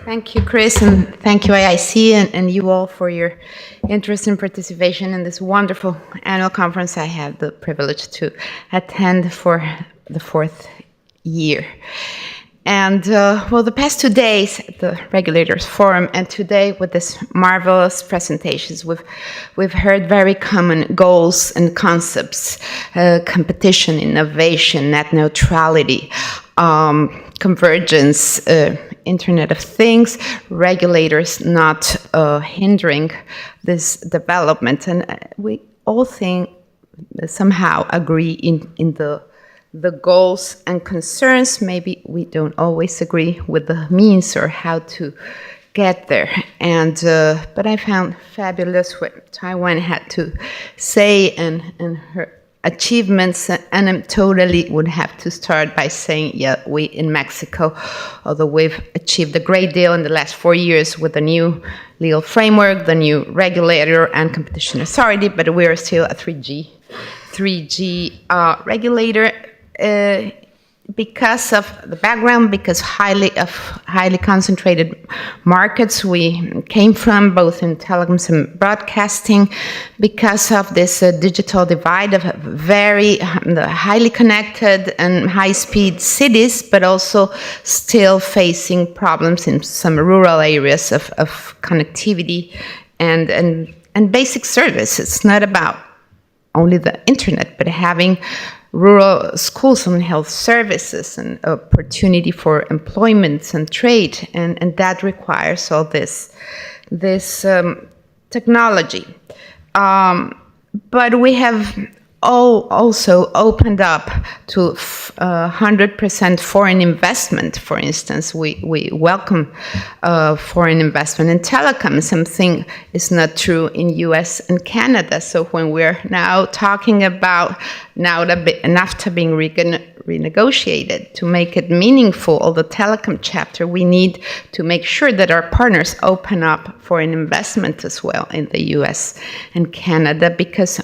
Thank you, Chris, and thank you, AIC, and you all for your interest and participation in this wonderful annual conference I had the privilege to attend for the fourth year. And, well, the past 2 days at the Regulators Forum, and today with this marvelous presentations, we've heard very common goals and concepts, competition, innovation, net neutrality, convergence, Internet of Things, regulators not hindering this development. And we all think somehow agree in the goals and concerns. Maybe we don't always agree with the means or how to get there. And but I found fabulous what Taiwan had to say and her achievements, and I totally would have to start by saying, yeah, we in Mexico, although we've achieved a great deal in the last 4 years with the new legal framework, the new regulator and competition authority, but we are still a 3G regulator because of the background, because highly concentrated markets we came from, both in telecoms and broadcasting, because of this digital divide of very highly connected and high-speed cities, but also still facing problems in some rural areas of connectivity and basic services. It's not about only the internet, but having rural schools and health services and opportunity for employment and trade, and that requires all this technology. But we have also opened up to 100% foreign investment. For instance, we welcome foreign investment in telecom. Something is not true in US and Canada. So when we're now talking about NAFTA being renegotiated to make it meaningful, all the telecom chapter, we need to make sure that our partners open up foreign investment as well in the US and Canada, because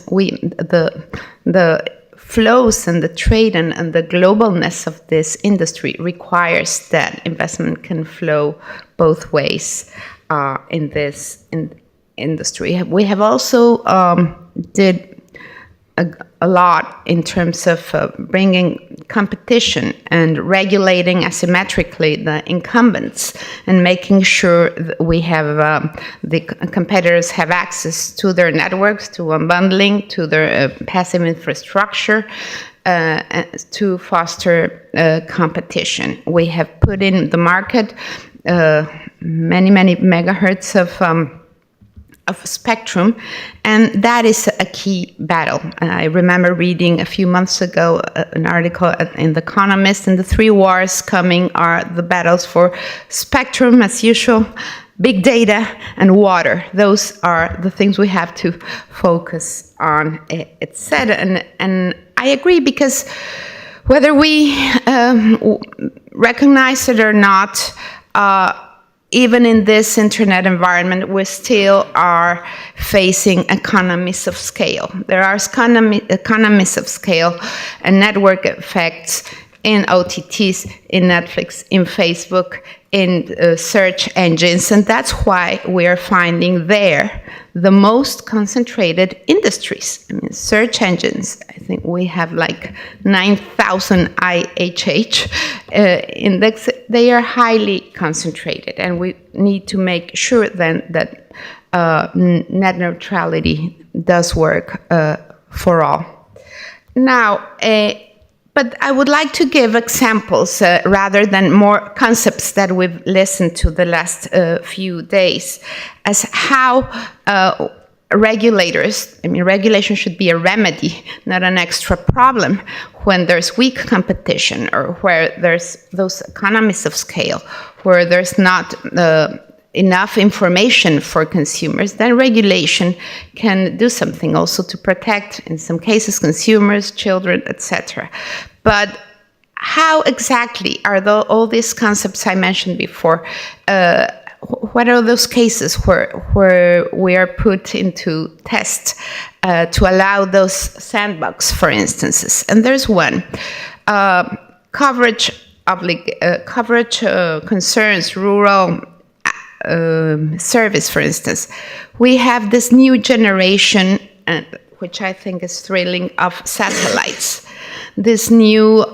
the flows and the trade and the globalness of this industry requires that investment can flow both ways in this industry. We have also did a lot in terms of bringing competition and regulating asymmetrically the incumbents and making sure that we have the competitors have access to their networks, to unbundling, to their passive infrastructure, to foster competition. We have put in the market many megahertz of spectrum, and that is a key battle. I remember reading a few months ago an article in the Economist, and the three wars coming are the battles for spectrum, as usual, big data, and water. Those are the things we have to focus on, it said, and I agree, because whether we recognize it or not, even in this internet environment, we still are facing economies of scale. There are economies of scale and network effects in OTTs, in Netflix, in Facebook, in search engines, and that's why we are finding there the most concentrated industries. I mean, search engines, I think we have like 9,000 IHH index. They are highly concentrated, and we need to make sure then that net neutrality does work for all. Now, but I would like to give examples rather than more concepts that we've listened to the last few days, as how regulators, I mean, regulation should be a remedy, not an extra problem when there's weak competition or where there's those economies of scale, where there's not enough information for consumers. Then regulation can do something also to protect, in some cases, consumers, children, etc. But how exactly are all these concepts I mentioned before? What are those cases where we are put into test to allow those sandbox, for instances? And there's one. Coverage concerns rural service, for instance. We have this new generation, which I think is thrilling, of satellites. This new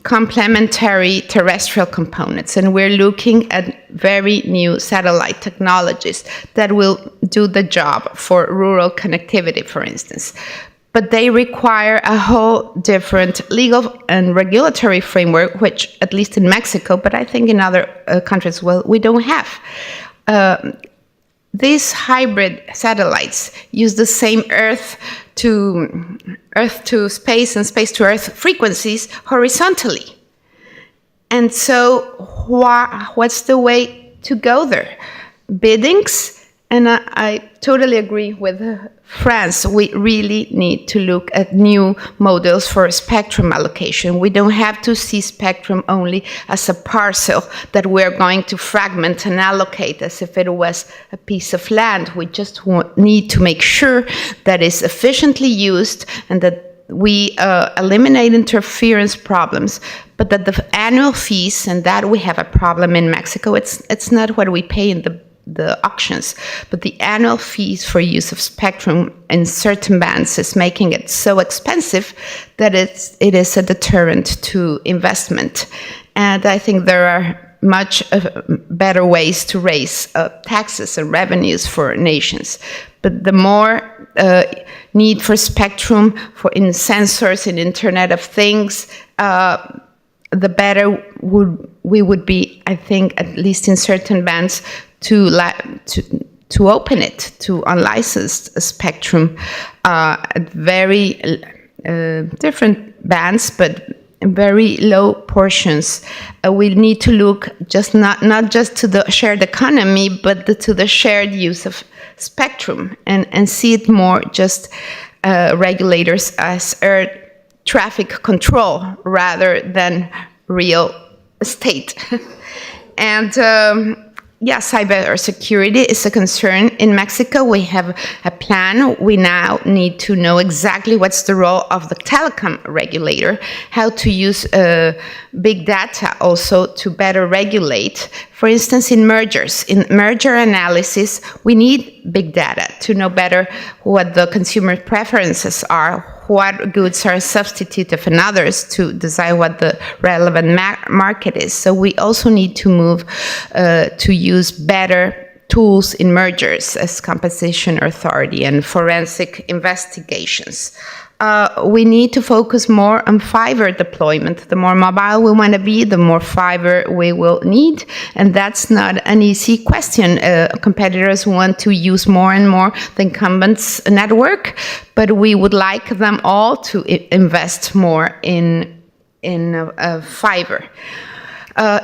complementary terrestrial components. And we're looking at very new satellite technologies that will do the job for rural connectivity, for instance. But they require a whole different legal and regulatory framework, which, at least in Mexico, but I think in other countries, well, we don't have. These hybrid satellites use the same Earth to space and space to Earth frequencies horizontally. And so what's the way to go there? Biddings? And I totally agree with France. We really need to look at new models for spectrum allocation. We don't have to see spectrum only as a parcel that we're going to fragment and allocate as if it was a piece of land. We just need to make sure that it's efficiently used and that we eliminate interference problems, but that the annual fees, and that we have a problem in Mexico, it's not what we pay in the auctions, but the annual fees for use of spectrum in certain bands is making it so expensive that it is a deterrent to investment. And I think there are much better ways to raise taxes and revenues for nations. But the more need for spectrum in sensors, in Internet of Things, the better we would be, I think, at least in certain bands, to open it to unlicensed spectrum at very different bands, but very low portions. We need to look just not just to the shared economy, but to the shared use of spectrum, and see it more just regulators as air traffic control rather than real estate. And yes, cybersecurity is a concern. In Mexico, we have a plan. We now need to know exactly what's the role of the telecom regulator, how to use big data also to better regulate. For instance, in merger analysis, we need big data to know better what the consumer preferences are, what goods are a substitute of others, to decide what the relevant market is. So we also need to move to use better tools in mergers as compensation authority and forensic investigations. We need to focus more on fiber deployment. The more mobile we want to be, the more fiber we will need. And that's not an easy question. Competitors want to use more and more the incumbents' network, but we would like them all to invest more in fiber.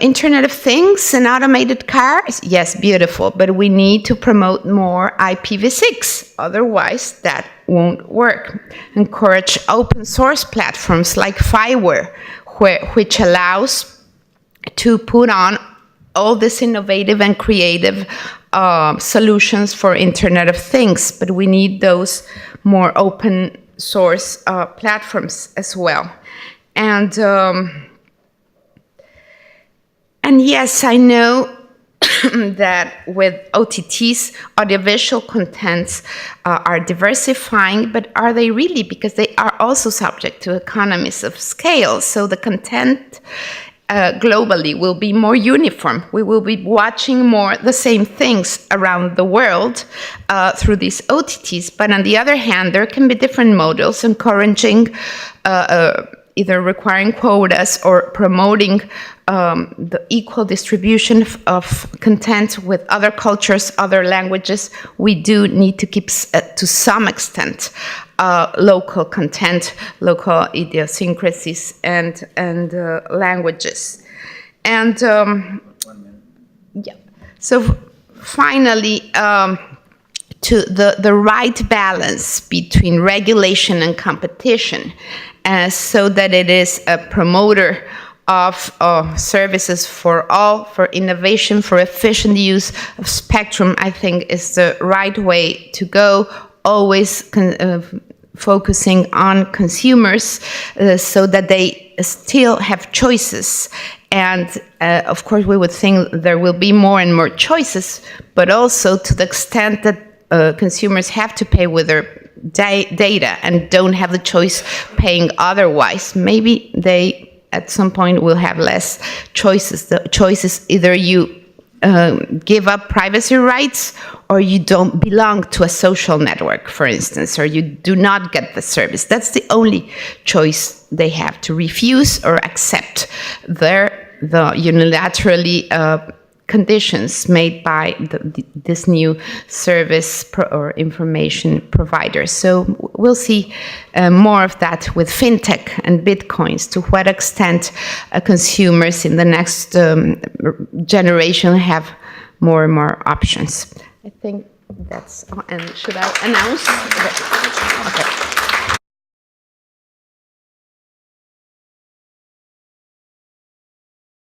Internet of Things and automated cars, yes, beautiful, but we need to promote more IPv6, otherwise that won't work. Encourage open source platforms like Fireware, which allows to put on all this innovative and creative solutions for Internet of Things, but we need those more open source platforms as well. And yes, I know that with OTTs, audiovisual contents are diversifying, but are they really? Because they are also subject to economies of scale. So the content globally will be more uniform. We will be watching more the same things around the world through these OTTs. But on the other hand, there can be different models encouraging either requiring quotas or promoting the equal distribution of content with other cultures, other languages. We do need to keep, to some extent, local content, local idiosyncrasies, and languages. And yeah. So finally, to the right balance between regulation and competition, so that it is a promoter of services for all, for innovation, for efficient use of spectrum, I think is the right way to go, always focusing on consumers so that they still have choices. And of course, we would think there will be more and more choices, but also to the extent that consumers have to pay with their data and don't have the choice paying otherwise, maybe they at some point will have less choices. The choice is either you give up privacy rights or you don't belong to a social network, for instance, or you do not get the service. That's the only choice they have, to refuse or accept the unilaterally conditions made by this new service or information provider. So we'll see more of that with fintech and bitcoins, to what extent consumers in the next generation have more and more options. I think that's, and should I announce? Okay.